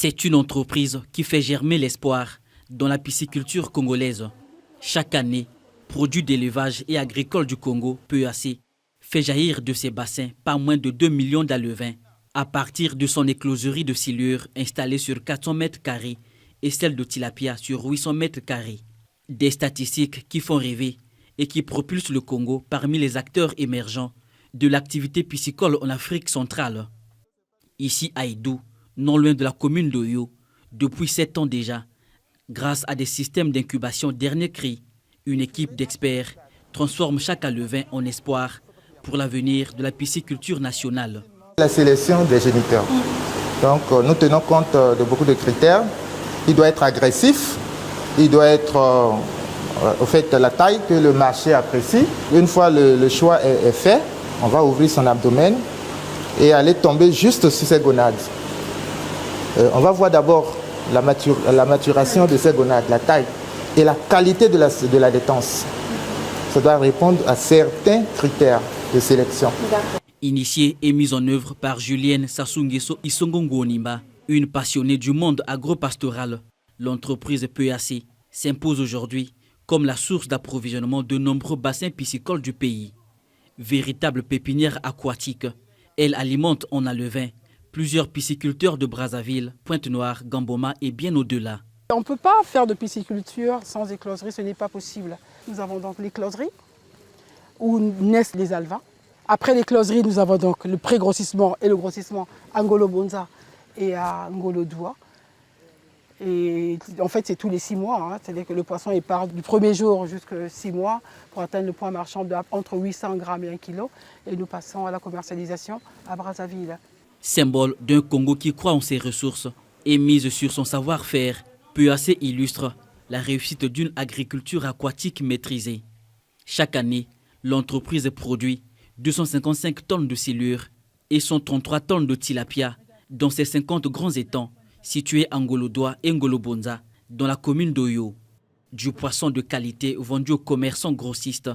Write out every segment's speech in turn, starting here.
C'est une entreprise qui fait germer l'espoir dans la pisciculture congolaise. Chaque année, Produits d'élevage et agricole du Congo, PEAC, fait jaillir de ses bassins pas moins de 2 millions d'alevins à partir de son écloserie de silure installée sur 400 mètres carrés et celle de tilapia sur 800 mètres carrés. Des statistiques qui font rêver et qui propulsent le Congo parmi les acteurs émergents de l'activité piscicole en Afrique centrale. Ici à Idou, non loin de la commune d'Oyo, depuis 7 ans déjà, grâce à des systèmes d'incubation dernier cri, une équipe d'experts transforme chaque alevin en espoir pour l'avenir de la pisciculture nationale. La sélection des géniteurs. Donc nous tenons compte de beaucoup de critères. Il doit être agressif, il doit être au fait la taille que le marché apprécie. Une fois le choix est fait, on va ouvrir son abdomen et aller tomber juste sur ses gonades. On va voir d'abord la maturation de ces gonades, la taille et la qualité de la détence. Ça doit répondre à certains critères de sélection. Initiée et mise en œuvre par Julienne Sassou-Nguesso Isongongo-Onimba, une passionnée du monde agropastoral, l'entreprise PEAC s'impose aujourd'hui comme la source d'approvisionnement de nombreux bassins piscicoles du pays. Véritable pépinière aquatique, elle alimente en alevin plusieurs pisciculteurs de Brazzaville, Pointe-Noire, Gamboma et bien au-delà. On ne peut pas faire de pisciculture sans écloserie, ce n'est pas possible. Nous avons donc l'écloserie où naissent les alevins. Après l'écloserie, nous avons donc le pré-grossissement et le grossissement à Ngolo Bonza et à Ngolo Doua. Et en fait, c'est tous les 6 mois. C'est-à-dire que le poisson il part du premier jour jusqu'à 6 mois pour atteindre le point marchand entre 800 grammes et 1 kg. Et nous passons à la commercialisation à Brazzaville. Symbole d'un Congo qui croit en ses ressources et mise sur son savoir-faire, PEAC illustre la réussite d'une agriculture aquatique maîtrisée. Chaque année, l'entreprise produit 255 tonnes de silure et 133 tonnes de tilapia dans ses 50 grands étangs situés à Ngolo-Doua et Ngolo-Bonza dans la commune d'Oyo. Du poisson de qualité vendu aux commerçants grossistes,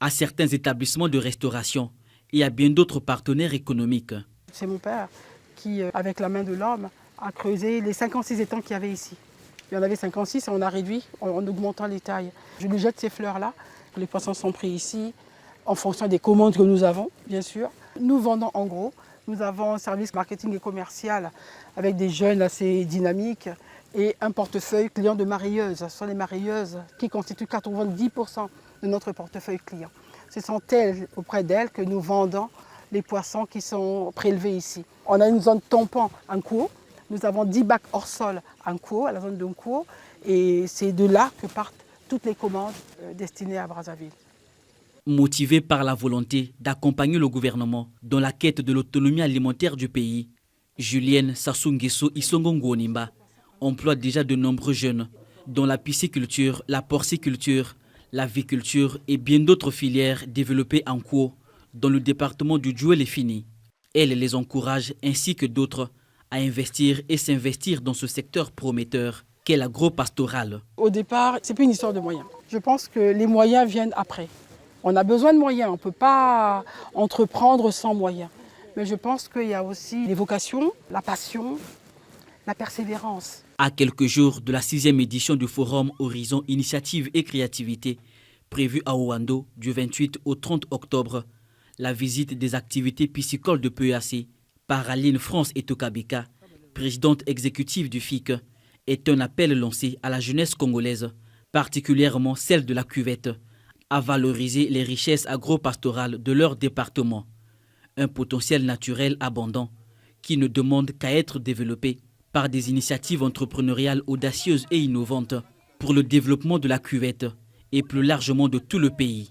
à certains établissements de restauration et à bien d'autres partenaires économiques. C'est mon père qui, avec la main de l'homme, a creusé les 56 étangs qu'il y avait ici. Il y en avait 56 et on a réduit en augmentant les tailles. Je lui jette ces fleurs-là. Les poissons sont pris ici en fonction des commandes que nous avons, bien sûr. Nous vendons en gros. Nous avons un service marketing et commercial avec des jeunes assez dynamiques et un portefeuille client de marailleuses. Ce sont les marailleuses qui constituent 90% de notre portefeuille client. Ce sont elles, auprès d'elles, que nous vendons les poissons qui sont prélevés ici. On a une zone tampon en Nkuo. Nous avons 10 bacs hors sol en Nkuo, à la zone de Nkuo. Et c'est de là que partent toutes les commandes destinées à Brazzaville. Motivée par la volonté d'accompagner le gouvernement dans la quête de l'autonomie alimentaire du pays, Julienne Sassou-Nguesso Isongongo-Onimba emploie déjà de nombreux jeunes dans la pisciculture, la porciculture, la viculture et bien d'autres filières développées en Nkuo dans le département du Djoué-les-Fini. Elle les encourage ainsi que d'autres à investir et s'investir dans ce secteur prometteur qu'est l'agro-pastoral. Au départ, ce n'est plus une histoire de moyens. Je pense que les moyens viennent après. On a besoin de moyens, on ne peut pas entreprendre sans moyens. Mais je pense qu'il y a aussi les vocations, la passion, la persévérance. À quelques jours de la 6e édition du Forum Horizon Initiative et Créativité, prévu à Ouando du 28 au 30 octobre, la visite des activités piscicoles de PEAC par Aline France et Tokabeka, présidente exécutive du FIC, est un appel lancé à la jeunesse congolaise, particulièrement celle de la cuvette, à valoriser les richesses agro-pastorales de leur département. Un potentiel naturel abondant qui ne demande qu'à être développé par des initiatives entrepreneuriales audacieuses et innovantes pour le développement de la cuvette et plus largement de tout le pays.